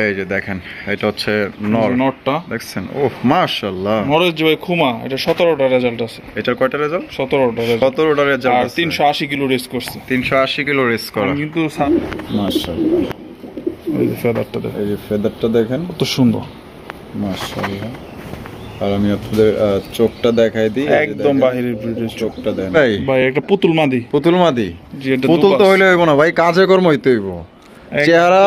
এই যে দেখেন এটা হচ্ছে নরটা দেখছেন। ওহ মাশাআল্লাহ, নরেশ ভাই খুমা, এটা 17টা রেজাল্ট আছে। এটার কয়টা রেজাল্ট? 17টা রেজাল্ট আর 380 কিলো রেস করছে। 380 কিলো রেস করা কিন্তু মাশাআল্লাহ। এই যে ফেদারটা দেখেন, এই যে ফেদারটা দেখেন কত সুন্দর মাশাআল্লাহ। আর আমি আপনাদের চোখটা দেখাই দিই, একদম বাহিরের ব্রিডের চোখটা দেন ভাই। একটা পুতুল মাদি। পুতুল তো হইলে হইব না ভাই, কাজে কর্ম হইতে হইব। চেহারা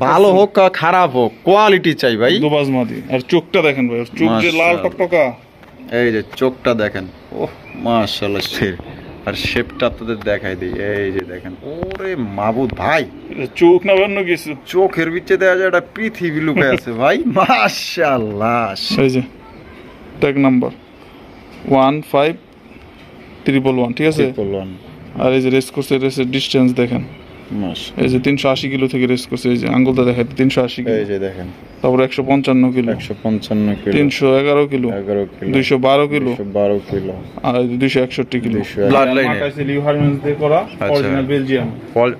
ভালো হোক খারাপ হোক, কোয়ালিটি চাই ভাই। দুবাজ মাদি। আর চোখটা দেখেন ভাই, চোখ যে লাল টকটকা। এই যে চোখটা দেখেন, ওহ মাশাআল্লাহ। আর শেপটা আপনাদের দেখাই দিই, এই যে দেখেন। ওরে মাবুদ ভাই, চোখ না অন্য কিছু, চোখের ভিতরে দেখা যায় একটা পৃথিবী লুকায় আছে ভাই। মাশাআল্লাহ। এই যে ট্যাগ নাম্বার 15111, ঠিক আছে। আর এই যে রেস করছে, রেসের ডিসটেন্স দেখেন। এই যে 380 কিলো থেকে রেস করছে। এই যে আঙ্গুলটা দেখায় 380 কিলো। এই যে দেখেন। তারপর 155 kilo, 155 kilo, 311 kilo, 212 kilo, 212 kilo, আর 261 কিলো। ব্লাড লাইনে আছে লিউ হারমেন্স দিয়ে করা, অরিজিনাল বেলজিয়াম।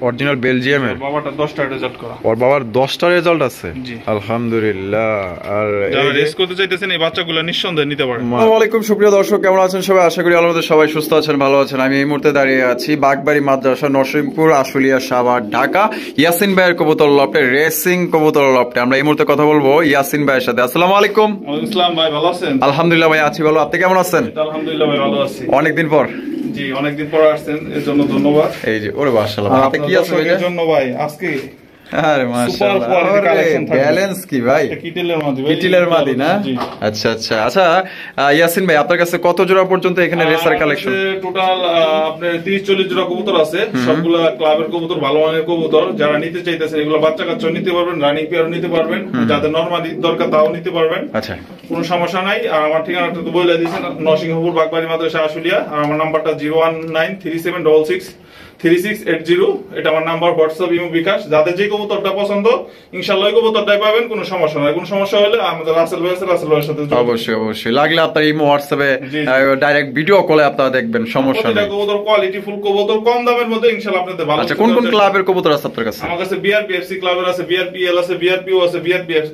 অরিজিনাল বেলজিয়ামের। বাবাটা 10টা রেজাল্ট করা। ওর বাবার 10টা রেজাল্ট আছে, আলহামদুলিল্লাহ। আর যারা রেস করতে চাইতেছেন এই বাচ্চাগুলো নিঃসন্দেহে নিতে পারেন। আসসালামু আলাইকুম সুপ্রিয় দর্শক, কেমন আছেন সবাই? আশা করি আলহামদুলিল্লাহ সবাই সুস্থ আছেন, ভালো আছেন। আমি এই মুহূর্তে দাঁড়িয়ে আছি বাগবাড়ি মাদ্রাসা, নরসিংপুর, আশুলিয়া, সাভার, ঢাকা। ইয়াসিন ভাইয়ের কবুতর লফটে, রেসিং কবুতর লফটে। আমরা এই মুহূর্তে কথা বলবো ইয়াসিন ভাইয়ের সাথে। আসসালামু আলাইকুম। ওয়ালাইকুম আসসালাম ভাই, ভালো আছেন? আলহামদুলিল্লাহ ভাই, আছি ভালো। আপনি কেমন আছেন? আলহামদুলিল্লাহ ভাই, ভালো আছি। অনেকদিন পর। জি, অনেকদিন পর আসছেন, এর জন্য ধন্যবাদ। এই যে ওরে মাশাআল্লাহ, হাতে কি আছে ভাই? এর জন্য ভাই আজকে আরে মাশাআল্লাহ, ব্যালেন্স কি ভাই? কিটিলের মাদি না? আচ্ছা আচ্ছা আচ্ছা। ইয়াসিন ভাই, আপনার কাছে কত জোড়া পর্যন্ত এখানে রেসার কালেকশন? টোটাল আপনার 30-40 জোড়া কবুতর আছে। সবগুলা ক্লাবের কবুতর, ভালো মানের কবুতর। যারা নিতে চাইতেছেন এগুলো বাচ্চা কাচ্চা নিতে পারবেন, রানিং পেয়ারও নিতে পারবেন, যাদের নরমালি দরকার তাও নিতে পারবেন। আচ্ছা, কোনো সমস্যা নাই। আর আমার ঠিকানাটা তো বলে দিয়েছেন, নরসিংহপুর বাগবাড়ি মাদ্রাসা, আশুলিয়া। আর আমার নাম্বারটা 01937663680। এটা আমার নাম্বার, হোয়াটসঅ্যাপ, ইমো, বিকাশ। যাদের যে কবুতরটা পছন্দ ইনশাআল্লাহ ওই কবুতরটাই পাবেন, কোনো সমস্যা নাই। কোনো সমস্যা হলে আমাদের রাসেল ভাইয়ের সাথে অবশ্যই অবশ্যই লাগলে আপনার ইমো, হোয়াটসঅ্যাপে ডাইরেক্ট ভিডিও কলে আপনারা দেখবেন, সমস্যা নেই। কবুতর কোয়ালিটি ফুল কবুতর, কম দামের মধ্যে ইনশাআল্লাহ আপনাদের ভালো। আচ্ছা, কোন কোন ক্লাবের কবুতর আছে আপনার কাছে? আমার কাছে বিআরপিএফসি ক্লাবের আছে, বিআরপিএল আছে, বিআরপিও আছে, বিআরপিএফ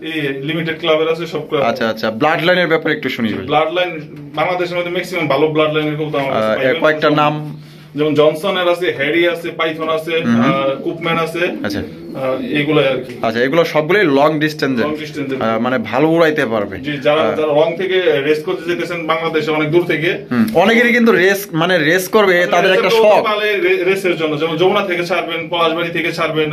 লিমিটেড ক্লাবের আছে, সব ক্লাব। আচ্ছা আচ্ছা, ব্লাড লাইনের ব্যাপারে একটু শুনি। ব্লাড লাইন বাংলাদেশের মধ্যে ম্যাক্সিমাম ভালো ব্লাড লাইনের কবুতর আমার কাছে পাইবেন। কয়েকটা নাম, যেমন জনসনের আছে, হ্যারি আছে, পাইথন আছে, কুপম্যান আছে। আচ্ছা, এগুলাই আর কি। আচ্ছা, এগুলো সবগুলোই লং ডিসটেন্সে, মানে ভালো উড়াইতে পারবে। জি, যারা লং থেকে রেস করতে যেতেছেন বাংলাদেশে অনেক দূর থেকে, অনেকেরই কিন্তু রেস করবে, তাদের একটা শখ রেসের জন্য। যেমন যমুনা থেকে ছাড়বেন, পলাশবাড়ি থেকে ছাড়বেন,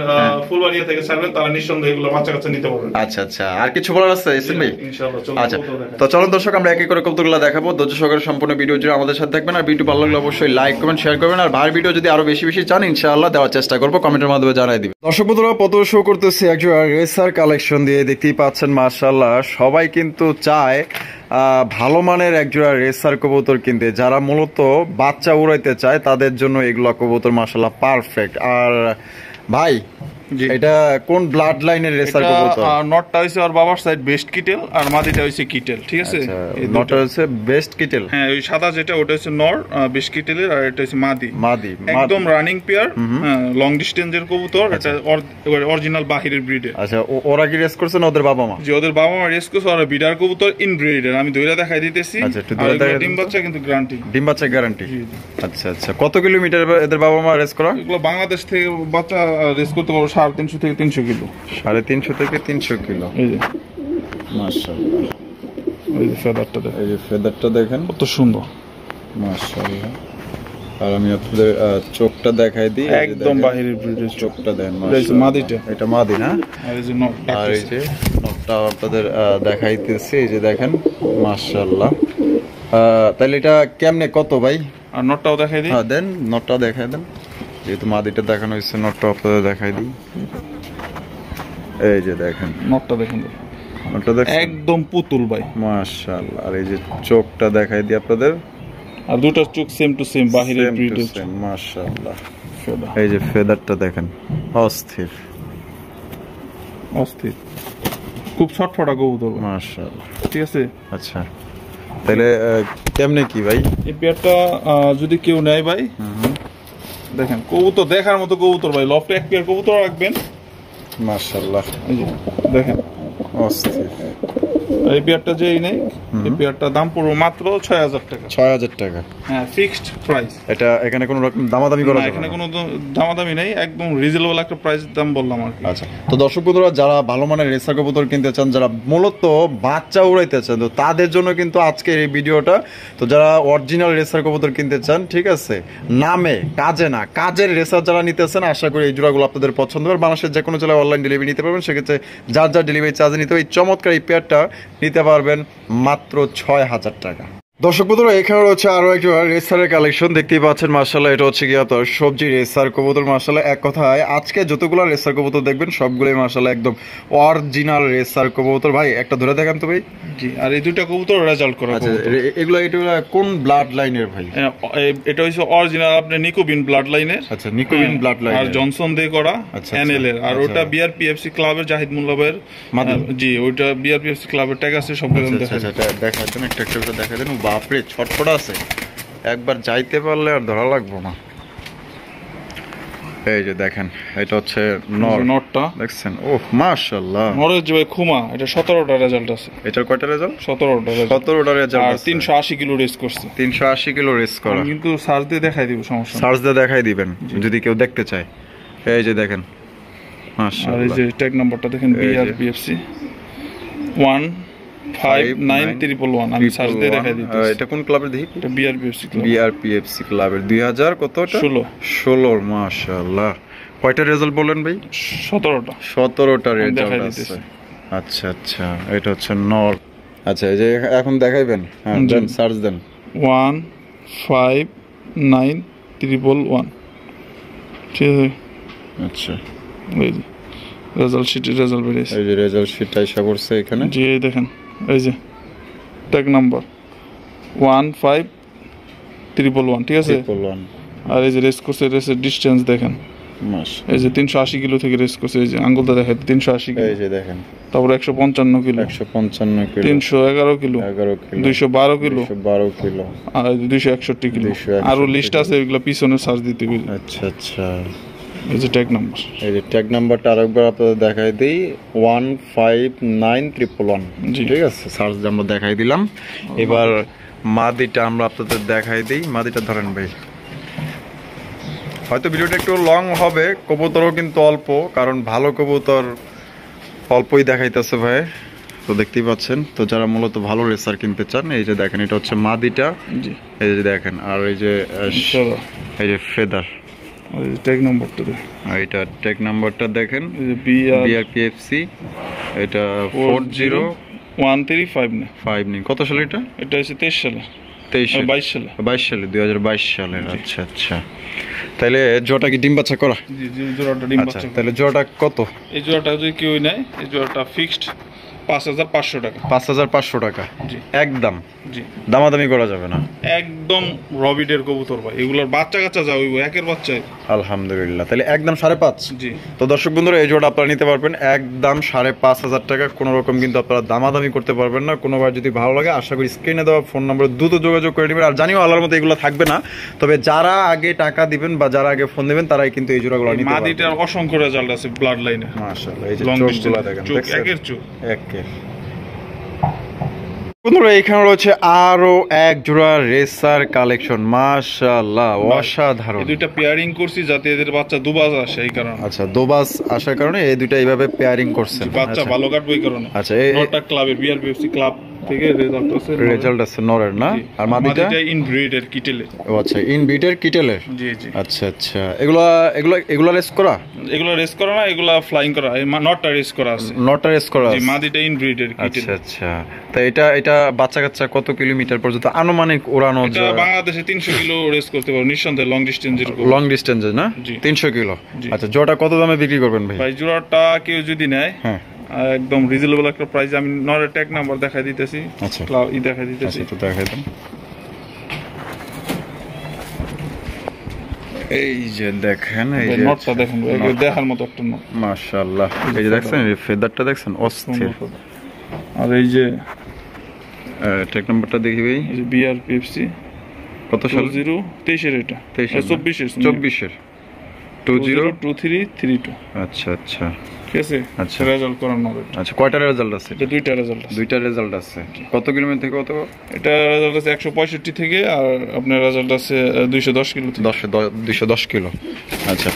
ফুলবাড়িয়া থেকে ছাড়বেন, তারা নিঃসন্দেহে এগুলো বাচ্চা কাচ্চা নিতে পারবেন। আচ্ছা আচ্ছা, আর কিছু বলার আছে ইয়াসিন ভাই? ইনশাআল্লাহ। আচ্ছা, তো চলুন দর্শক, আমরা এক এক করে কবুতরগুলো দেখাবো। ধৈর্য সহকারে সম্পূর্ণ ভিডিও জুড়ে আমাদের সাথে থাকবেন। আর ভিডিও ভালো লাগলে অবশ্যই লাইক কমেন্ট শেয়ার করবেন। আর ভাইয়ের ভিডিও যদি আরো বেশি বেশি চান ইনশাআল্লাহ দেওয়ার চেষ্টা করবো, কমেন্টের মাধ্যমে জানাই দিবেন। দর্শক বন্ধুরা, প্রথম শো করতেছি একজন রেসার কালেকশন দিয়ে। দেখতেই পাচ্ছেন মাশাআল্লাহ, সবাই কিন্তু চায় ভালো মানের একজোড়া রেসার কবুতর কিনতে। যারা মূলত বাচ্চা উড়াইতে চায় তাদের জন্য এগুলো কবুতর মাশাআল্লাহ পারফেক্ট। আর ভাই, এটা কোন ব্লাড লাইনের রেসার কবুতর? নটটা হইছে আর বাবার সাইড বেস্ট কিটেল, আর মাদিটা হইছে কিটেল, ঠিক আছে। নটটা হচ্ছে বেস্ট কিটেল। হ্যাঁ, ওই সাদা যেটা ওটা হচ্ছে নর, বেস্ট কিটেলের, আর এটা হচ্ছে মাদি। একদম রানিং পেয়ার, লং ডিসটেন্সের কবুতর। এটা অরিজিনাল বাহিরের ব্রিডের। আচ্ছা, ওরা কি রেস করছে না ওদের বাবা মা? জি, ওদের বাবা মা রেস করছে। আর বিডার কবুতর ইনব্রিডের, আমি দইরা দেখাই দিতেছি। আচ্ছা, একটু দইরা দেখাই। ডিম বাচ্চা কিন্তু গ্যারান্টি, ডিম বাচ্চা গ্যারান্টি। আচ্ছা আচ্ছা, কত কিলোমিটার এদের বাবা মা রেস করা? এগুলো বাংলাদেশ থেকে বাচ্চা রেস করতে পারো 350 থেকে 300 কিলো। 350 থেকে 300 কিলো। এই যে মাশাআল্লাহ, এই যে ফেদারটা দেখেন, এই যে ফেদারটা দেখেন, কত সুন্দর মাশাআল্লাহ। আর আমি আপনাদের চোখটা দেখাই দিই, একদম বাহিরের ব্রিডের চোখটা দেন। এটা মাদিটা, এটা মাদি না? আর এই যে নট, আর এই যে নটটা আপনাদের দেখাইতেছি, এই যে দেখেন মাশাআল্লাহ। তাহলে এটা কেমনে কত ভাই? আর নটটাও দেখাই দিই। হ্যাঁ দেন, নটটা দেখাই দেন। যেহেতু মাদিটা দেখানো হয়েছে, নটটা আপনাদের দেখাই দিই। এই যে দেখেন নটটা দেখেন, নটটা দেখেন, একদম পুতুল ভাই, মাশাআল্লাহ। আর এই যে চোখটা দেখাই দিই আপনাদের, আর দুটো চোখ সেম টু সেম বাহিরের ব্রিড, মাশাআল্লাহ। এই যে ফেদারটা দেখেন, অস্থির অস্থির, খুব ছটফটা কবুতর মাশাআল্লাহ, ঠিক আছে। আচ্ছা, তাহলে কেমনে কি ভাই এই পেয়ারটা যদি কেউ নেয় ভাই? দেখেন কবুতর দেখার মতো কবুতর ভাই। লফটে এক পেয়ার কবুতর রাখবেন মাশাআল্লাহ। দেখেন অস্থির। এই পেয়ারটা যেই নেই, এই পেয়ারটার দাম পড়বে মাত্র 6000 টাকা। 6000 টাকা। হ্যাঁ, ফিক্সড প্রাইস। এটা এখানে কোনো রকম দামাদামি করা না, যাবে এখানে না? কোনো দামাদামি নেই, একদম রিজনেবল একটা প্রাইস দাম বললাম আর কি। আচ্ছা, তো দর্শক বন্ধুরা যারা ভালো মানের রেসার কবুতর কিনতে চান, যারা মূলত বাচ্চা উড়াইতে চান, তো তাদের জন্য কিন্তু আজকের এই ভিডিওটা। তো যারা অরিজিনাল রেসার কবুতর কিনতে চান, ঠিক আছে, নামে কাজে না, কাজের রেসার যারা নিতেছেন, আশা করি এই জোড়াগুলো আপনাদের পছন্দ হবে। বাংলাদেশের যে কোনো জেলায় অনলাইন ডেলিভারি নিতে পারবেন, সেক্ষেত্রে যার যার ডেলিভারি চার্জ নিতে হবে। এই চমৎকার এই পেয়ারটা নিতে পারবেন মাত্র 6000 টাকা। দর্শক বন্ধুরা এখানে রয়েছে আরো একটা রেসারের কালেকশন, দেখতেই পাচ্ছেন। মার্শাল্লাহ, এটা হচ্ছে গিয়ে আপনার সবজি রেসার কবুতর। মার্শাল্লাহ, এক কথায় আজকে যতগুলো রেসার কবুতর দেখবেন সবগুলোই মার্শাল্লাহ একদম অরিজিনাল রেসার কবুতর। ভাই একটা ধরে দেখান তো ভাই। জি, আর এই দুইটা কবুতর রেজাল্ট করা। আচ্ছা, এটা কোন ব্লাড লাইনের ভাই? এটা হচ্ছে অরিজিনাল আপনার নিকোবিন ব্লাড লাইনের। আচ্ছা, নিকোবিন ব্লাড লাইন আর জনসন দিয়ে করা এনএল এর। আর ওটা বিআরপিএফসি ক্লাবের জাহিদ মোল্লা ভাইয়ের। জি, ওইটা বিআরপিএফসি ক্লাবের ট্যাগ আছে সব। দেখা দেন, একটা একটা করে দেখা দেন। বাপরে, ছটফট আছে, একবার যাইতে পারলে আর ধরা লাগবো না। এই যে দেখেন, এটা হচ্ছে নটটা দেখছেন? ওহ মাশাআল্লাহ, নরের যে ভাই খুমা, এটা 17টা রেজাল্ট আছে। এটার কয়টা রেজাল্ট? 17টা রেজাল্ট। আর 380 কিলো রেস করছে। 380 কিলো রেস করা। কিন্তু সার্চ দিয়ে দেখাই দিব, সমস্যা নেই। সার্চ দিয়ে দেখাই দিবেন যদি কেউ দেখতে চায়। এই যে দেখেন, মাশাআল্লাহ। আর এই যে ট্যাগ নাম্বারটা দেখেন, বিআরপিএফসি 159311। আমি সার্চ দিয়ে দেখাই দিচ্ছি। এটা কোন ক্লাবের দেখি? এটা বিআরপিএফসি ক্লাবের 2000 কত? 16। মাশাআল্লাহ, কয়টা রেজাল্ট বলেন ভাই? 17টা রেজাল্ট আছে। আচ্ছা আচ্ছা, এটা হচ্ছে নর। আচ্ছা, এই যে এখন দেখাইবেন। হ্যাঁ, দেন সার্চ দেন। 159311। ঠিক আছে। আচ্ছা, এই যে রেজাল্ট শিট, রেজাল্ট বেরিয়েছে। এই যে রেজাল্ট শিট আইসা পড়ছে এখানে। জি, এই দেখেন, এই যে ট্যাগ নাম্বার 1531। ঠিক আছে। আর এই যে রেস করছে, রেসের ডিসটেন্স দেখেন। এই যে 380 কিলো থেকে রেস করছে। এই যে আঙ্গুলটা দেখেন, 380 কিলো। এই যে দেখেন, তারপর 155 kilo, 155 kilo, 311 kilo, 212 kilo, 212 kilo, আর 261 কিলো। আরো লিস্ট আছে, এগুলো পিছনে সার্চ দিতে হবে। আচ্ছা আচ্ছা, এই যে ট্যাগ নাম্বার। এই যে ট্যাগ নাম্বারটা আরেকবার আপনাদের দেখাই দিই, 159111। ঠিক আছে, সার্চ আমরা দেখাই দিলাম। এবার মাদিটা আমরা আপনাদের দেখাই দিই। মাদিটা ধরেন ভাই। হয়তো ভিডিওটা একটু লং হবে, কবুতরও কিন্তু অল্প, কারণ ভালো কবুতর অল্পই দেখাইতেছে ভাই। তো দেখতেই পাচ্ছেন। তো যারা মূলত ভালো রেসার কিনতে চান, এই যে দেখেন, এটা হচ্ছে মাদিটা। এই যে দেখেন, আর এই যে ফেদার। ট্যাগ নাম্বারটা দেখেন, এটা ট্যাগ নাম্বারটা দেখেন, বিআরপিএফসি। এটা 40135। কত সালে এটা? এটা হচ্ছে 23 সালে। 22 সালে 2022 সালে। আচ্ছা আচ্ছা, তাহলে জোড়াটা কি ডিম বাচ্চা করা? জি জি, জোড়াটা ডিম বাচ্চা। তাহলে জোড়াটা কত? এই জোড়াটা যদি কেউ নেয়, এই জোড়াটা ফিক্সড 5500 টাকা। 5500 টাকা একদম। জি, দামাদামি করা যাবে না। একদম রবিডের কবুতর ভাই, এগুলোর বাচ্চা কাচ্চা যা হইব, একের বাচ্চাই। আলহামদুলিল্লাহ, তাহলে একদম 5.5। জি। তো দর্শক বন্ধুরা, এই জোড়া আপনারা নিতে পারবেন একদম 5500 টাকা। কোনো রকম কিন্তু আপনারা দামাদামি করতে পারবেন না। কোনোবার যদি ভালো লাগে, আশা করি স্ক্রিনে দেওয়া ফোন নম্বরে দ্রুত যোগাযোগ করে নেবেন। আর জানিও আল্লাহর মতো এগুলো থাকবে না, তবে যারা আগে টাকা দিবেন বা যারা আগে ফোন দিবেন তারাই কিন্তু এই জোড়াগুলো নিতে পারবেন। মাদিটার অসংখ্য রেজাল্ট আছে ব্লাড লাইনে। মাশাআল্লাহ, এই যে চোখগুলো দেখেন, একের চোখ একের। বন্ধুরা, এখানে রয়েছে আরো এক জোড়া রেসার কালেকশন। মাশাআল্লাহ, অসাধারণ। এই দুইটা পেয়ারিং করছি যাতে এদের বাচ্চা দুবাজ আসে, এই কারণে। আচ্ছা, দুবাজ আসার কারণে এই দুইটা এইভাবে পেয়ারিং করছেন। বাচ্চা ভালো কাটবে এই কারণে। আচ্ছা, নটা ক্লাবের বিআরপিএফসি ক্লাব থেকে রেজাল্ট আছে নরের না? আর মাদিটা ইনব্রিডের কিটেলের। ও আচ্ছা, ইনব্রিডের কিটেলের। জি জি। আচ্ছা আচ্ছা, এগুলা রেস করা? এগুলা রেস করা না, এগুলা ফ্লাইং করা। নটটা রেস করা আছে। নটটা রেস করা আছে। জি, মাদিটা ইনব্রিডের কিটেল। আচ্ছা আচ্ছা, তো এটা বাচ্চা কাচ্চা কত কিলোমিটার পর্যন্ত আনুমানিক ওড়ানো যায়? এটা বাংলাদেশে 300 কিলো রেস করতে পারবে নিঃসন্দেহে, লং ডিসটেন্সের। লং ডিসটেন্সে না? 300 কিলো। আচ্ছা, জোড়াটা কত দামে বিক্রি করবেন ভাই? ভাই, জোড়াটা কেউ যদি নেয়, হ্যাঁ, একদম রিজনেবল একটা প্রাইস। আমি নরের ট্যাগ নাম্বার দেখাই দিতেছি। আচ্ছা, দেখাই দিতেছি। একটু দেখাই দেন। এই যে দেখেন, এই যে নটটা দেখেন, দেখার মতো একটা নট। মাশাআল্লাহ, এই যে দেখছেন, এই ফেদারটা দেখছেন, অস্থির। আর এই যে ট্যাগ নাম্বারটা দেখি ভাই। এই যে বিআরপিএফসি কত সাল? 23 এর। এটা 24 এর। 24 এর। 202332। আচ্ছা আচ্ছা ঠিক আছে, আচ্ছা। রেজাল্ট করানো হবে। আচ্ছা, কয়টা রেজাল্ট আছে? এটা দুইটা রেজাল্ট আছে। দুইটা রেজাল্ট আছে। কত কিলোমিটার থেকে কত? এটা রেজাল্ট আছে 165 থেকে, আর আপনার রেজাল্ট আছে 210 কিলো থেকে। 210 কিলো। আচ্ছা,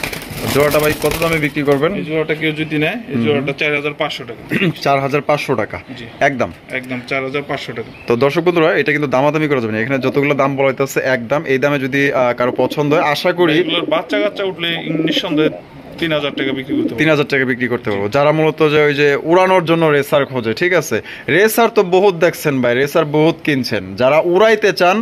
জোড়াটা ভাই কত দামে বিক্রি করবেন? এই জোড়াটা কেউ যদি নেয়, এই জোড়াটা 4500 টাকা। 4500 টাকা জি। একদম। একদম 4500 টাকা। তো দর্শক বন্ধুরা, এটা কিন্তু দামাদামি করা যাবে না, এখানে যতগুলো দাম বলা হইতেছে একদম। এই দামে যদি কারো পছন্দ হয়, আশা করি এগুলোর বাচ্চা কাচ্চা উঠলে নিঃসন্দেহে 3000 টাকা বিক্রি করতে পারবো। 3000 টাকা বিক্রি করতে পারবো। যারা মূলত যে ওই যে উড়ানোর জন্য রেসার খোঁজে, ঠিক আছে, রেসার তো বহুত দেখছেন ভাই, রেসার বহুত কিনছেন। যারা উড়াইতে চান,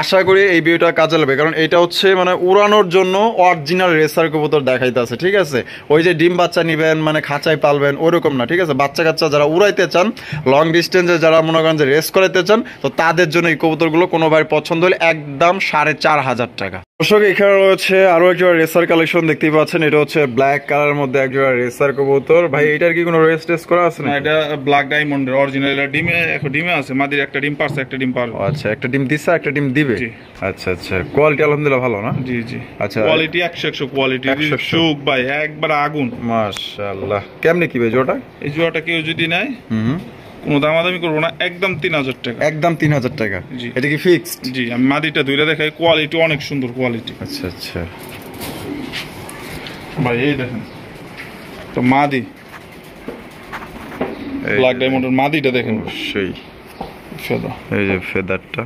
আশা করি এই ভিডিওটা কাজে লাগবে, কারণ এটা হচ্ছে মানে উড়ানোর জন্য অরিজিনাল রেসার কবুতর দেখাইতে আছে, ঠিক আছে। ওই যে ডিম বাচ্চা নিবেন মানে খাঁচায় পালবেন ওরকম না, ঠিক আছে। বাচ্চা কাচ্চা যারা উড়াইতে চান, লং ডিস্টেন্সে যারা মনে করেন যে রেস করাইতে চান, তো তাদের জন্য এই কবুতরগুলো কোনো ভাই পছন্দ হলে একদম 4500 টাকা। দর্শক, এখানে রয়েছে আরো এক জোড়া রেসার কালেকশন দেখতেই পাচ্ছেন। এটা হচ্ছে ব্ল্যাক কালারের মধ্যে এক জোড়া রেসার কবুতর। ভাই এটার কি কোনো রেস টেস্ট করা আছে না? এটা ব্ল্যাক ডায়মন্ডের অরিজিনাল। এটা ডিমে, এখন ডিমে আছে। মাদির একটা ডিম পারছে, একটা ডিম পারবে। আচ্ছা, একটা ডিম দিছে, একটা ডিম দিবে। জি। আচ্ছা আচ্ছা, কোয়ালিটি আলহামদুলিল্লাহ ভালো না? জি জি। আচ্ছা, কোয়ালিটি 100 কোয়ালিটি। 100 চোখ ভাই একবার আগুন। মাশাআল্লাহ। কেমনে কি ভাই জোড়াটা? এই জোড়াটা কেউ যদি নেয়, কোনো দামাদামি করবো না, একদম 3000 টাকা। একদম 3000 টাকা। জি। এটা কি ফিক্সড? জি, আমি মাদিটা ধুইরা দেখাই, কোয়ালিটি অনেক সুন্দর কোয়ালিটি। আচ্ছা আচ্ছা ভাই এই দেখেন তো মাদি, ব্ল্যাক ডায়মন্ডের মাদিটা দেখেন, সেই ফেদা, এই যে ফেদারটা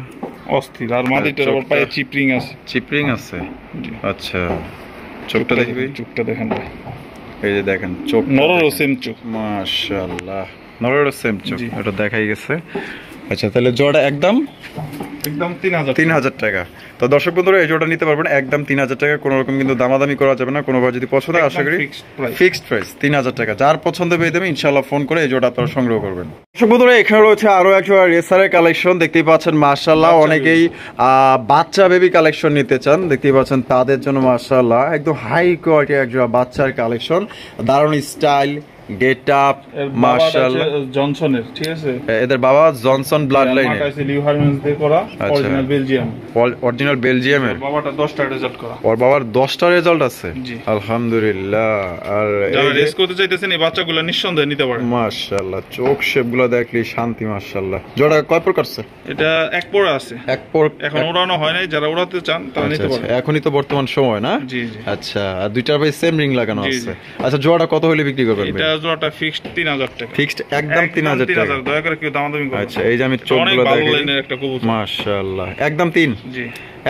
অস্থির। আর মাদিটার আবার পায়ে চিপরিং আছে। চিপরিং আছে। জি। আচ্ছা, চোখটা দেখবি? চোখটা দেখেন ভাই, এই যে দেখেন চোখ, নররও সেম চোখ। মাশাআল্লাহ, নরেরও সেম চোখ। জি। এটা দেখাই গেছে। আচ্ছা, তাহলে জোড়া একদম একদম 3000 3000 টাকা। তো দর্শক বন্ধুরা, এই জোড়া নিতে পারবেন একদম 3000 টাকা। কোনো রকম কিন্তু দামাদামি করা যাবে না। কোনোভাবে যদি পছন্দ হয়, আশা করি ফিক্সড প্রাইস 3000 টাকা। যার পছন্দ পেয়ে দেবে, ইনশাআল্লাহ ফোন করে এই জোড়া আপনারা সংগ্রহ করবেন। দর্শক বন্ধুরা, এখানে রয়েছে আরো এক জোড়া রেসারের কালেকশন দেখতেই পাচ্ছেন। মাশাআল্লাহ, অনেকেই বাচ্চা বেবি কালেকশন নিতে চান, দেখতেই পাচ্ছেন তাদের জন্য মাশাআল্লাহ একদম হাই কোয়ালিটি এক জোড়া বাচ্চার কালেকশন। দারুণ স্টাইল, গেট আপ, মাশাআল্লাহ। জনসনের, ঠিক আছে, এদের বাবা জনসন ব্লাড লাইনে, মাকাইছে লিউ হারমেন্স দিয়ে করা, অরিজিনাল বেলজিয়াম। অরিজিনাল বেলজিয়ামের। বাবাটা 10টা রেজাল্ট করা। ওর বাবার 10টা রেজাল্ট আছে। জি। আলহামদুলিল্লাহ। আর যারা রেস করতে চাইতেছেন, এই বাচ্চাগুলো নিঃসন্দেহে নিতে পারেন। মাশাআল্লাহ, চোখ শেপগুলো দেখলেই শান্তি। মাশাআল্লাহ। জোড়া কয় প্রকার আছে? এটা এক পোড়া আছে, এক পর এখন উড়ানো হয় নাই। যারা উড়াতে চান তারা আচ্ছা, নিতে আচ্ছা, পারেন। এখনই তো বর্তমান সময় না? জি জি। আচ্ছা, আর দুইটার ভাই সেম রিং লাগানো জি, আছে। জি। আচ্ছা, জোড়াটা কত হলে বিক্রি করবেন ভাই? এটা জোড়াটা ফিক্সড 3000 টাকা। ফিক্সড একদম 3000 টাকা। দয়া করে কেউ দামাদামি করবেন না। আচ্ছা, এই যে আমি অনেক চোখগুলো ভালো দেখাই। লাইনের একটা কবুতর। মাশাআল্লাহ, একদম 3। জি।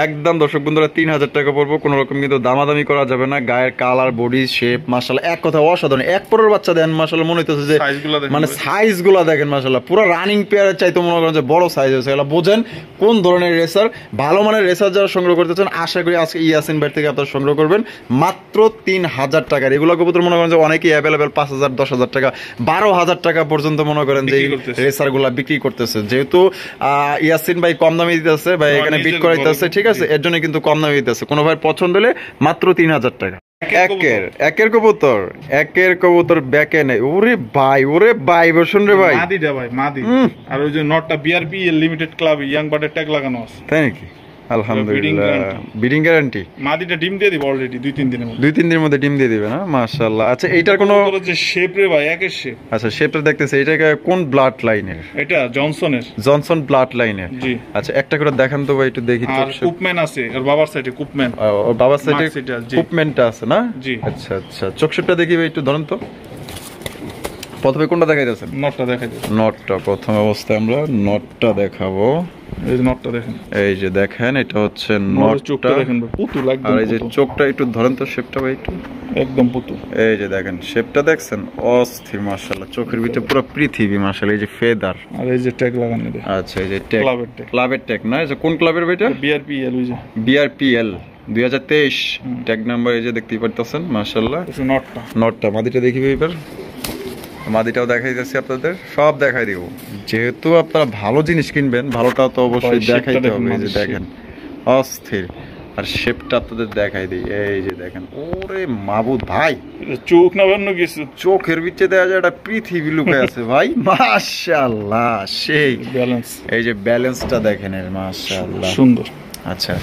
একদম দর্শক বন্ধুরা 3000 টাকা পড়বো। কোনো রকম কিন্তু দামাদামি করা যাবে না। গায়ের কালার, বডি শেপ মাশাআল্লাহ এক কথা অসাধারণ। এক পরের বাচ্চা দেন মাশাআল্লাহ, মনে হইতেছে যে সাইজগুলো দেখেন, মানে সাইজগুলো দেখেন মাশাআল্লাহ, পুরো রানিং পেয়ারের চাইতে মনে করেন যে বড় সাইজ হয়েছে। এগুলো বোঝেন কোন ধরনের রেসার। ভালো মানের রেসার যারা সংগ্রহ করতে চান, আশা করি আজকে ইয়াসিন ভাই থেকে আপনারা সংগ্রহ করবেন মাত্র 3000 টাকার। এগুলো কবুতর মনে করেন যে অনেকেই অ্যাভেলেবেল 5000, 10000 টাকা, 12000 টাকা পর্যন্ত মনে করেন যে রেসার গুলা বিক্রি করতেছে। যেহেতু ইয়াসিন ভাই কম দামে দিতেছে, ভাই এখানে বিট করাইতেছে, ঠিক আছে, এর জন্য কিন্তু কম দামে দিতেছে। কোনো ভাই পছন্দ হলে মাত্র 3000 টাকা। একের কবুতর ব্যাকে নেই। ওরে ভাই বসুন রে ভাই, মাদিটা ভাই মাদি। আর ওই যে নটটা বিআরপি লিমিটেড ক্লাব ইয়াং বার্ডের ট্যাগ লাগানো আছে। তাই নাকি? আলহামদুলিল্লাহ, বিডিং গ্যারান্টি। মাদিটা ডিম দিয়ে দিব অলরেডি 2-3 দিনের মধ্যে। 2-3 দিনের মধ্যে ডিম দিয়ে দিবে না? মাশাআল্লাহ। আচ্ছা, এইটার কোনো যে শেপ রে ভাই, একের শেপ। আচ্ছা, শেপটা দেখতেছে। এটা কোন ব্লাড লাইনের? এটা জনসনের। জনসন ব্লাড লাইনের। জি। আচ্ছা, একটা করে দেখান তো ভাই, একটু দেখি তো। আর কুপম্যান আছে, ওর বাবার সাইডে কুপম্যান। ওর বাবার সাইডে মার্কসিটা, জি। কুপমেন্টটা আছে না? জি। আচ্ছা আচ্ছা, চোখ শেপটা দেখি ভাই, একটু ধরেন তো। প্রথমে কোনটা দেখাইতেছেন? নটটা দেখাই দিই। নটটা প্রথম অবস্থায় আমরা নটটা দেখাবো। এই যে নটটা দেখেন, এই যে দেখেন, এটা হচ্ছে চোখটা নটটা। দেখেন ভাই, পুতুল একদম। আর এই যে পুতুল। চোখটা একটু ধরেন তো, শেপটা ভাই একটু। একদম পুতুল। এই যে দেখেন শেপটা দেখছেন, অস্থির মাশাআল্লাহ। চোখের ভিতরে পুরো পৃথিবী মাশাআল্লাহ। এই যে ফেদার, আর এই যে ট্যাগ লাগানো দেখেন। আচ্ছা, এই যে ট্যাগ, ক্লাবের ট্যাগ। ক্লাবের ট্যাগ না? এই যে কোন ক্লাবের ভাইটা? বিআরপিএল, ওই যে বিআরপিএল 2023 ট্যাগ নাম্বার। এই যে দেখতেই পারতেছেন মাশাআল্লাহ। এই যে নটটা। নটটা, মাদিটা দেখি ভাই এবার। মাদিটাও দেখাই যাচ্ছে আপনাদের, সব দেখাই দিব। যেহেতু আপনারা ভালো জিনিস কিনবেন, ভালোটাও তো অবশ্যই ভাই, দেখাইতে শেপটা হবে। এই যে দেখেন, দেখেন অস্থির। আর শেপটা আপনাদের দেখাই দিই, এই যে দেখেন। ওরে মাবুদ ভাই, চোখ না অন্য কিছু। চোখের ভিতরে দেখা যায় একটা পৃথিবী লুকায় আছে ভাই। মাশাআল্লাহ, সেই ব্যালেন্স। এই যে ব্যালেন্সটা দেখেন এর, মাশাআল্লাহ সুন্দর। আচ্ছা,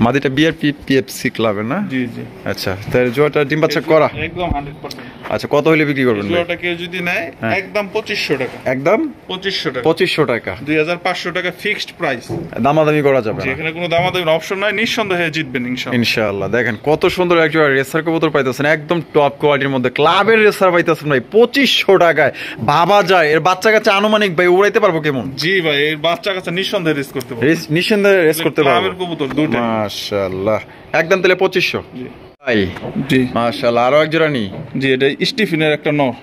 মাদিটা বিআরপিএফসি ক্লাবের না? জি জি। আচ্ছা, তাই জোড়াটা ডিম বাচ্চা করা একদম 100%। আচ্ছা, কত হলে বিক্রি করবেন ভাই? জোড়াটা কেউ যদি নেয় একদম 2500 টাকা। একদম 2500 টাকা। 2500 টাকা, 2500 টাকা ফিক্সড প্রাইস। দামাদামি করা যাবে না? এখানে কোনো দামাদামির অপশন নাই, নিঃসন্দেহে জিতবেন ইনশাআল্লাহ। ইনশাআল্লাহ। দেখেন কত সুন্দর একজন রেসার কবুতর পাইতেছেন, একদম টপ কোয়ালিটির মধ্যে ক্লাবের রেসার পাইতেছেন ভাই 2500 টাকায়। ভাবা যায় এর বাচ্চা কাচ্চা আনুমানিক ভাই উড়াইতে পারবো কেমন? জি ভাই, এই বাচ্চা কাচ্চা নিঃসন্দেহে রেস করতে পারবে, নিঃসন্দেহে রেস করতে পারবো। ক্লাবের কবুতর দুটো। মাশাআল্লাহ, একদম তাহলে 2500 ভাই। জি মাশাআল্লাহ, আরো এক জোড়া নি। জি, এটা স্টিফেনের একটা নর।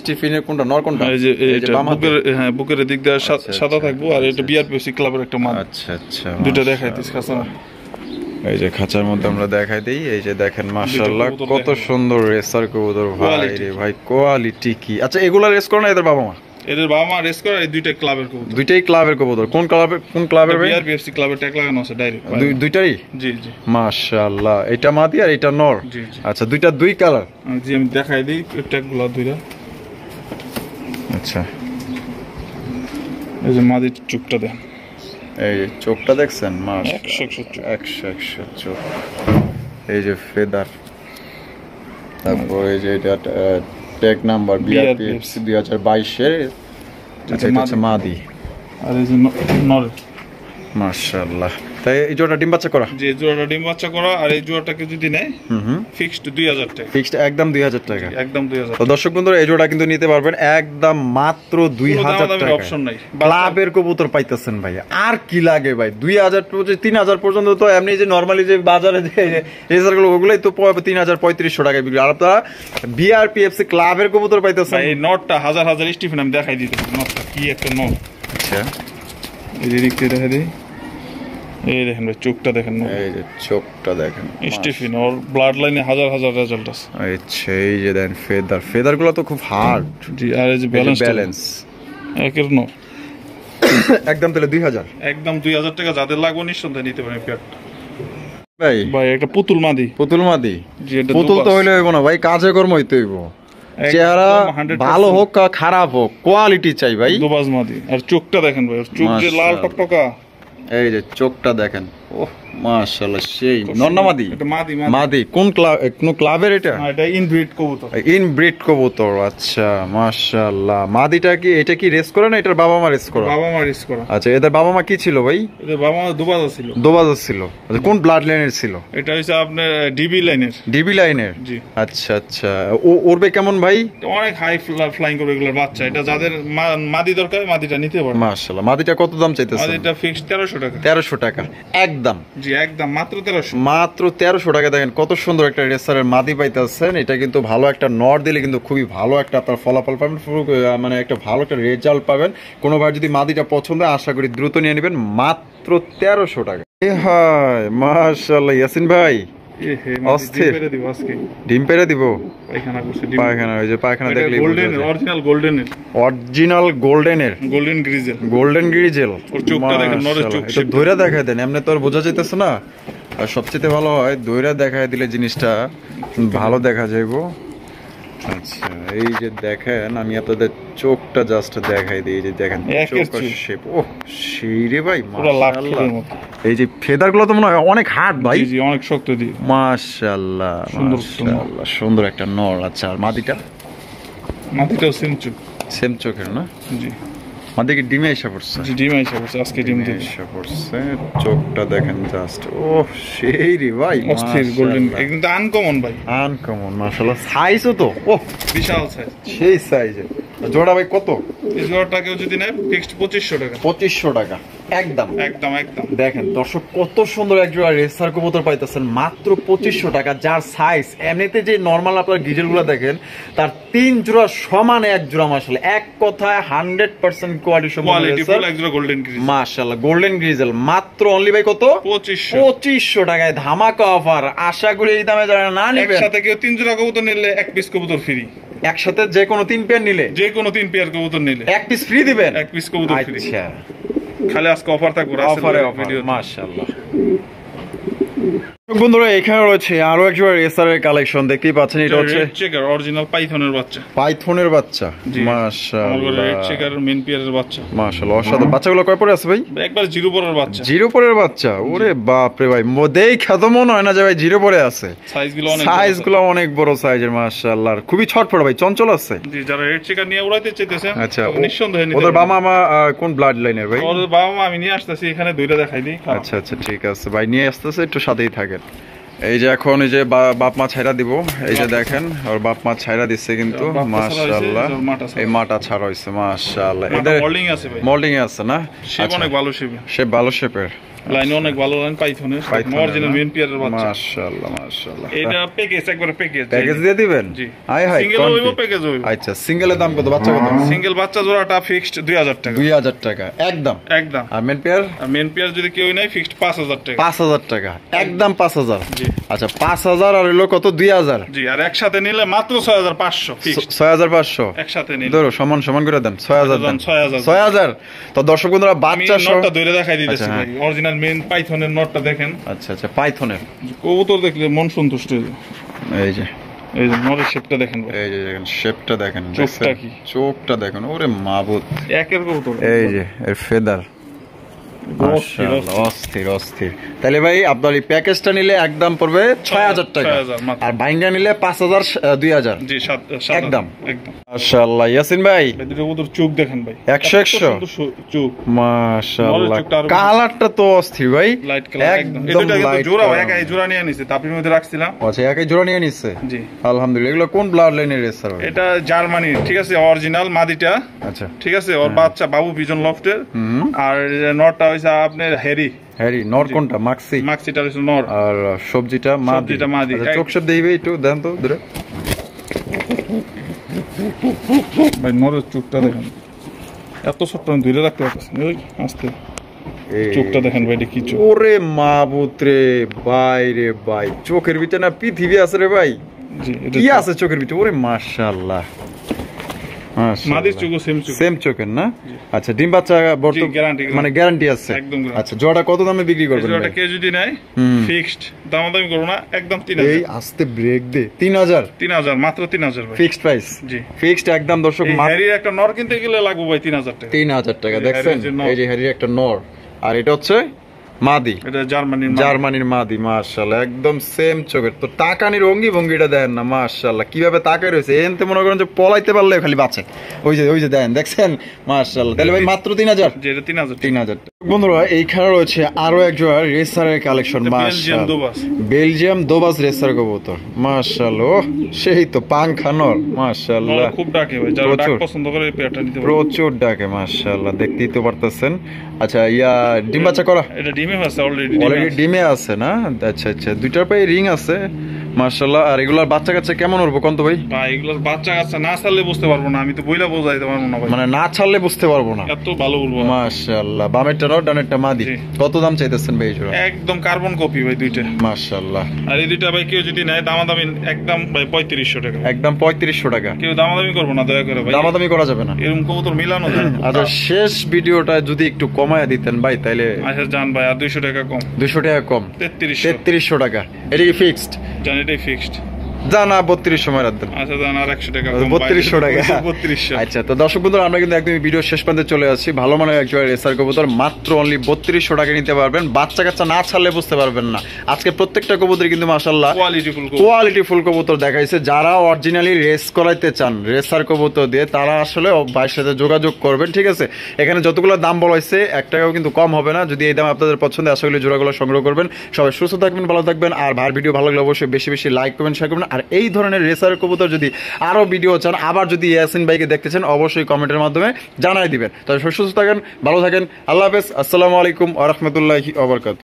স্টিফেনের কোনটা নর কোনটা? এই যে এটা বাম হাতে? বুকের, হ্যাঁ বুকের দিক দিয়ে সাদা থাকবো, আর এটা বিআরপিএফসি ক্লাবের একটা মাল। আচ্ছা আচ্ছা, দুটো দেখাইতেছি খাসা। এই যে খাঁচার মধ্যে আমরা দেখাই দিই। এই যে দেখেন মাশাআল্লাহ কত সুন্দর রেসার কবুতর ভাই রে ভাই, কোয়ালিটি কি। আচ্ছা, এগুলা রেস করে না এদের বাবা মা? এদের বাবা মা রেস করে, এই দুইটা ক্লাবের কবুতর। দুইটাই ক্লাবের কবুতর। কোন ক্লাবের ভাই? বিআরপিএফসি ক্লাবের ট্যাগ লাগানো আছে ডাইরেক্ট। দুইটাই? জি জি। মাশাআল্লাহ, এটা মাদি আর এটা নর। জি জি। আচ্ছা, দুইটা দুই কালার। জি, আমি দেখাই দিই ট্যাগগুলো দুইটা। আচ্ছা, এই যে মাদির চুপটা দেন, এই যে চোখটা দেখছেন? 100 চোখ। এই যে ফেদার, তারপর এই যে এটা ট্যাগ নাম্বার বিআরপিএফসি 2022 এর। আচ্ছা, এটা হচ্ছে মাদি। আর এই যে নর। মাশাআল্লাহ, তাই এই জোড়াটা ডিম বাচ্চা করা? যে জোড়াটা ডিম বাচ্চা করা, আর এই জোড়াটাকে যদি নেয় ফিক্সড 2000 টাকা। ফিক্সড একদম 2000 টাকা। একদম 2000। তো দর্শক বন্ধুরা, এই জোড়া কিন্তু নিতে পারবেন একদম মাত্র 2000 টাকা। অপশন নাই, ক্লাবের কবুতর পাইতেছেন ভাই, আর কি লাগে ভাই? 2000 3000 পর্যন্ত তো এমনি যে নরমালি যে বাজারে যে রেজারগুলো ওগুলাই তো 3000 3500 টাকায় বিক্রি। আর আপনারা বিআরপিএফসি ক্লাবের কবুতর পাইতেছেন। এই নটটা হাজার হাজার স্টিফেন আমি দেখাই দিতে। নটটা কি একটা নট। আচ্ছা, এই যে দেখতে দেখা দিই, এই দেখেন ভাই চোখটা দেখেন, এই যে চোখটা দেখেন স্টিফেন। ওর ব্লাড লাইনে হাজার হাজার রেজাল্ট আছে। আচ্ছা, এই যে দেন ফেদারগুলো তো খুব হার্ড। জি, আর এই যে ব্যালেন্স একের নো। একদম তাহলে 2000। একদম 2000 টাকা। যাদের লাগবে নিঃসন্দেহে নিতে পারেন পেয়ারটা। ভাই একটা পুতুল মাদি। পুতুল মাদি? জি, এটা পুতুল তো হইলে হইব না ভাই, কাজে কর্ম হইতে হইব। চেহারা ভালো হোক আর খারাপ হোক, কোয়ালিটি চাই ভাই। দুবাজ মাদি। আর চোখটা দেখেন ভাই, চোখ যে লাল টকটকা। এই যে চোখটা দেখেন, ওহ মাশাআল্লাহ, সেই নন্নামাদি। এটা মাদি। মাদি কোন ক্লাবের এটা? এটা ইনব্রিড কবুতর। ইনব্রিড কবুতর, আচ্ছা মাশাআল্লাহ। মাদিটা কি, এটা কি রেস করে না এটার বাবা মা রেস করে? বাবা মা রেস করা। আচ্ছা, এদের বাবা মা কি ছিল ভাই? এদের বাবা মা দুবাজ ছিল। দুবাজ ছিল। আচ্ছা, কোন ব্লাড লাইনের ছিল? এটা হইছে আপনার ডিবি লাইনের। ডিবি লাইনের? জি। আচ্ছা আচ্ছা, উড়বে কেমন ভাই? অনেক হাই ফ্লাইং করবে এগুলোর বাচ্চা। এটা যাদের মাদি দরকার মাদিটা নিতে পারবে। মাশাআল্লাহ। মাদিটা কত দাম চাইতেছেন? মাদিটা ফিক্সড 1300 টাকা। 1300 টাকা একদম? জি, একদম মাত্র 1300। মাত্র 1300 টাকা। দেখেন কত সুন্দর একটা রেসারের মাদি পাইতেছেন। এটা কিন্তু ভালো একটা নর দিলে কিন্তু খুবই ভালো একটা আপনার ফলাফল পাবেন, মানে একটা ভালো একটা রেজাল্ট পাবেন। কোনোবার যদি মাদিটা পছন্দ হয় আশা করি দ্রুত নিয়ে নেবেন, মাত্র 1300 টাকা। হায় মাশাআল্লাহ, ইয়াসিন ভাই অস্থির। ডিম পেড়ে দিব? পায়খানা, ওই যে পায়খানা দেখলে অরিজিনাল গোল্ডেনের। অরিজিনাল গোল্ডেনের? Golden grizzle. Golden grizzle. ওর চোখটা দেখেন, নরের চোখ। এটা ধইরা দেখায় দেন, এমনি তো আর বোঝা যাইতেছে না। আর সবচেয়ে ভালো হয় ধইরা দেখায় দিলে জিনিসটা ভালো দেখা যাইবো। আচ্ছা, এই যে দেখেন আমি আপনাদের চোখটা জাস্ট দেখাই দিই। এই যে দেখেন চোখের শেপ, ওহ সেই রে ভাই মাশাআল্লাহ। এই যে ফেদারগুলো তো মনে হয় অনেক হার্ড ভাই। জি, অনেক শক্ত দি। মাশাআল্লাহ মাশাআল্লাহ, সুন্দর একটা নর। আচ্ছা, আর মাদিটাও সেম চোখের না? জি। মাদিকে ডিমে এসে পড়ছে? জি, ডিমে এসে পড়ছে, আজকে ডিম দিয়ে এসে পড়ছে। চোখটা দেখেন জাস্ট, ওহ সেই রে ভাই, অস্থির গোল্ডেন। একদম আনকমন ভাই, আনকমন মাশাআল্লাহ। সাইজও তো ওহ বিশাল সাইজ, সেই সাইজে। জোড়া ভাই কত? এই জোড়াটা কেউ যদি নেয় ফিক্সড 2500 টাকা। 2500 টাকা একদম? একদম একদম। দেখেন দর্শক কত সুন্দর এক জোড়া রেসার কবুতর পাইতেছেন মাত্র 2500 টাকা, যার সাইজ এমনিতে যে নরমাল আপনার গিজেলগুলো দেখেন তার 3 জোড়া সমান এক জোড়া। মাশাআল্লাহ, এক কথায় 100% কোয়ালিটি সম্পন্ন রেসার। এক জোড়া গোল্ডেন গ্রিজেল। মাশাআল্লাহ, গোল্ডেন গ্রিজেল মাত্র অনলি ভাই কত? 2500 টাকায় ধামাকা অফার। আশা করি এই দামে যারা না নেবেন, একসাথে কেউ 3 জোড়া কবুতর নিলে 1 পিস কবুতর ফ্রি। একসাথে যে কোনো 3 পেয়ার নিলে, যে কোনো 3 পেয়ার কবুতর নিলে 1 পিস ফ্রি দিবেন? 1 পিস কবুতর ফ্রি। আচ্ছা, খালি আজকে অফার থাকবে, অফারে অফার। মাশাআল্লাহ। বন্ধুরা এখানে রয়েছে আরো একবার রেসার এর কালেকশন দেখতেই পাচ্ছেন, এটা হচ্ছে রেড চেকার অরিজিনাল পাইথনের বাচ্চা। পাইথনের বাচ্চা, জি। মাশাআল্লাহ। রেড চেকার মেন পিয়ারের বাচ্চা, মাশাআল্লাহ অসাধারণ। বাচ্চাগুলো কয় পরে আছে ভাই? একবার জিরো পরের বাচ্চা। জিরো পরের বাচ্চা, ওরে বাপ রে ভাই, মোদেই খ্যাত মনে হয় না যে ভাই জিরো পরে আছে। সাইজগুলো অনেক বড় সাইজের মাশাআল্লাহ, খুবই ছটফট ভাই, চঞ্চল আছে। জি, যারা রেড চেকার নিয়ে উড়াইতে চাইতেছেন আচ্ছা, নিঃসন্দেহে নিতে ওদের পারেন। বাবা মা কোন ব্লাড লাইনের ভাই? ওদের বাবা মা আমি নিয়ে আসতেছি, এখানে দুইটা দেখাই দিই। আচ্ছা আচ্ছা ঠিক আছে ভাই, নিয়ে আসতেছে, একটু সাথেই থাকেন। এই যে এখন এই যে বাপ মা ছাইরা দিব, এই যে দেখেন ওর বাপ মা ছাইরা দিচ্ছে কিন্তু মাশাআল্লাহ, এই মাটা ছাড়া হইছে মাশাআল্লাহ। এদের মোল্ডিং আছে ভাই, মোল্ডিং আছে না? শেপ অনেক ভালো শেপ, শেপ ভালো শেপের, লাইন অনেক ভালো, লাইন পাইথনের অরিজিনাল মেন পিয়ারের বাচ্চা। মাশাআল্লাহ মাশাআল্লাহ। এটা প্যাকেজ, একবারে প্যাকেজ। প্যাকেজ দিয়ে দিবেন? জি। হাই হাই, সিঙ্গেল হইবো, প্যাকেজ হইবো। আচ্ছা, সিঙ্গেলের দাম কত? বাচ্চা কত? সিঙ্গেল বাচ্চা জোড়াটা ফিক্সড 2000 টাকা। 2000 টাকা একদম একদম। আর মেন পেয়ার? মেন পিয়ার যদি কেউ নাই ফিক্সড 5000 টাকা। 5000 টাকা একদম 5000। জি। আচ্ছা 5000 আর হলো কত? 2000। জি, আর একসাথে নিলে মাত্র 6500 ফিক্সড। 6500 একসাথে নিলে ধরো সমান সমান করে দেন, 6000 দেন। 6000। তো দর্শক বন্ধুরা বাচ্চা সহ নটটা ধরে দেখাই দিতেছি আচ্ছা, ভাই, অরিজিনাল মেন পাইথনের নটটা দেখেন। আচ্ছা আচ্ছা, পাইথনের কবুতর দেখলে মন সন্তুষ্ট হয়ে যায়। এই যে এই যে নরের শেপটা দেখেন ভাই, এই যে দেখেন শেপটা দেখেন, চোখটা দেখছেন? কি? চোখটা দেখেন, ওরে মাবুত। একের কবুতর। এই যে এর ফেদার, মাশাআল্লাহ অস্থির অস্থির। তাহলে ভাই আপনার এই প্যাকেজটা নিলে একদম পড়বে 6000 টাকা, 6000 মাত্র। আর বাইঙ্গা নিলে 5000 2000 জি, একদম। একদম। মাশাআল্লাহ ইয়াসিন ভাই, দুটো কবুতর চোখ দেখেন ভাই, 100 চোখ মাশাআল্লাহ, নরের চোখটা আরো কালারটা তো অস্থির ভাই, লাইট কালার একদম। একদম এটা কিন্তু লাইট জোড়া কালার। একাই জোড়া নিয়ে নিছে, তাপের মধ্যে রাখছিলাম। আচ্ছা একাই জোড়া নিয়ে নিচ্ছে? জি আলহামদুলিল্লাহ। এগুলো কোন ব্লাড লাইনের রেসার? এটা জার্মানির, ঠিক আছে, অরিজিনাল মাদিটা, আচ্ছা ঠিক আছে, ওর বাচ্চা বাবু পিজন লফটের। আর নটটা হইছে আপনার হ্যারি। হ্যারি নর কোনটা? মাক্সি? মাক্সিটা হইছে নর, আর সবজিটা মাদি? সবজিটা মাদি। আচ্ছা, চোখ সব দেখবে একটু দেন তো দূরে। ভাই নরের চোখটা দেখেন, এত ছোট্ট আমি ধরে রাখতে পারতেছি না, ওই আস্তে এই চোখটা দেখেন ভাই, এটা কি চোখ। ওরে মাবুত রে ভাই, রে ভাই চোখের ভিতরে না পৃথিবী আছে রে ভাই, জি, কি আছে চোখের ভিতরে? ওরে মাশাআল্লাহ মাদির চোখও সেম চোখ। সেম চোখের না? আচ্ছা ডিম বাচ্চা মানে গ্যারান্টি আছে? একদম guarantee। আচ্ছা জোড়া কত দামে বিক্রি করবেন জোড়াটা ভাই? কে যদি নেয় ফিক্সড দামাদামি করবো না, একদম এই 3000। আস্তে ব্রেক দে, 3000 3000 মাত্র 3000 ভাই, ফিক্সড প্রাইস? জি ফিক্সড একদম দর্শক, এই হ্যারির একটা নর কিনতে গেলে লাগবে ভাই 3000 টাকা। 3000 টাকা। এই দেখছেন হ্যারির যে নর। এই যে হ্যারির একটা নর, আর এটা হচ্ছে মাদি, এটা জার্মানির জার্মানির মাদি। মাশাআল্লাহ একদম সেম চোখের, তো তাকানির অঙ্গি ভঙ্গিটা দেন না মাশাআল্লাহ, কিভাবে তাকায় রয়েছে, এনতে মনে করেন যে পলাইতে পারলে খালি বাঁচে। ওই যে দেন, দেখছেন মাশাআল্লাহ। তাহলে ভাই মাত্র 3000? যেটা 3000। 3000। বন্ধুরা এইখানে রয়েছে আরো একজন রেসারের কালেকশন, বেলজিয়াম দোবাস। বেলজিয়াম দোবাস রেসার কবুতর মাশাআল্লাহ, সেই তো পাংখানর মাশাআল্লাহ, খুব ডাকে ভাই, যারা ডাক প্রচুর। পছন্দ করে এই পেয়ারটা নিতে পারে। প্রচুর ডাকে মাশাআল্লাহ, দেখতেই তো পারতেছেন। আচ্ছা ইয়া ডিম বাচ্চা করা? এটা ডিমে আছে অলরেডি ডিমে আছে না? আচ্ছা আচ্ছা, দুইটার পায়ে রিং আছে মাশাআল্লাহ। আর এগুলার বাচ্চা কাচ্চা কেমন উঠবো কোন তো ভাই? ভাই এগুলোর বাচ্চা কাচ্চা না ছাড়লে বুঝতে পারবো না, আমি তো বইলা বোঝাইতে পারবো না ভাই, মানে না ছাড়লে বুঝতে পারবো না, এত ভালো উঠবো। মাশাআল্লাহ। বামেরটা নর, ডানেরটা মাদি। জি। কত দাম চাইতেছেন ভাই জোড়া? একদম কার্বন কপি ভাই দুইটা, মাশাআল্লাহ। আর এই দুইটা ভাই কেউ যদি নেয় দামাদামি একদম ভাই 3500 টাকা। একদম 3500 টাকা। কেউ দামাদামি করবো না দয়া করে ভাই, দামাদামি করা যাবে না? এরকম কবুতর মিলানো যায়। আচ্ছা শেষ ভিডিওটা যদি একটু কমায় দিতেন ভাই তাইলে। আচ্ছা জান ভাই, আর 200 টাকা কম, 200 টাকা কম, 3300 টাকা। এটা কি ফিক্সড? জান এটাই ফিক্সড। জানা 32 সময় রাত দেন। আচ্ছা জান আর 100 টাকা কম, 3200 টাকা। 3200। আচ্ছা তো দর্শক বন্ধুরা আমরা কিন্তু একদম ভিডিও শেষ প্রান্তে চলে আসছি। ভালো মানের একজন রেসার কবুতর মাত্র অনলি 3200 টাকা নিতে পারবেন। বাচ্চা কাচ্চা না ছাড়লে বুঝতে পারবেন না। আজকে প্রত্যেকটা কবুতর কিন্তু মাশাআল্লাহ কোয়ালিটি ফুল কবুতর দেখাইছে। যারা অরিজিনালি রেস করাইতে চান রেসার কবুতর দিয়ে, তারা আসলে ভাইয়ের সাথে যোগাযোগ করবেন, ঠিক আছে? এখানে যতগুলো দাম বলা হয়েছে 1 টাকাও কিন্তু কম হবে না। যদি এই দাম আপনাদের পছন্দ, আশা করি জোড়াগুলো সংগ্রহ করবেন। সবাই সুস্থ থাকবেন, ভালো থাকবেন। আর ভাইয়ের ভিডিও ভালো লাগলে অবশ্যই বেশি বেশি লাইক করবেন, শেয়ার করবেন। আর এই ধরনের রেসার কবুতর যদি আরো ভিডিও চান, আবার যদি ইয়াসিন ভাইকে দেখতে চান, অবশ্যই কমেন্টের মাধ্যমে জানাই দিবেন। তবে সুস্থ থাকেন, ভালো থাকেন। আল্লাহ হাফেজ, আসসালামু আলাইকুম ওয়া রাহমাতুল্লাহি ওয়া বারাকাতুহু।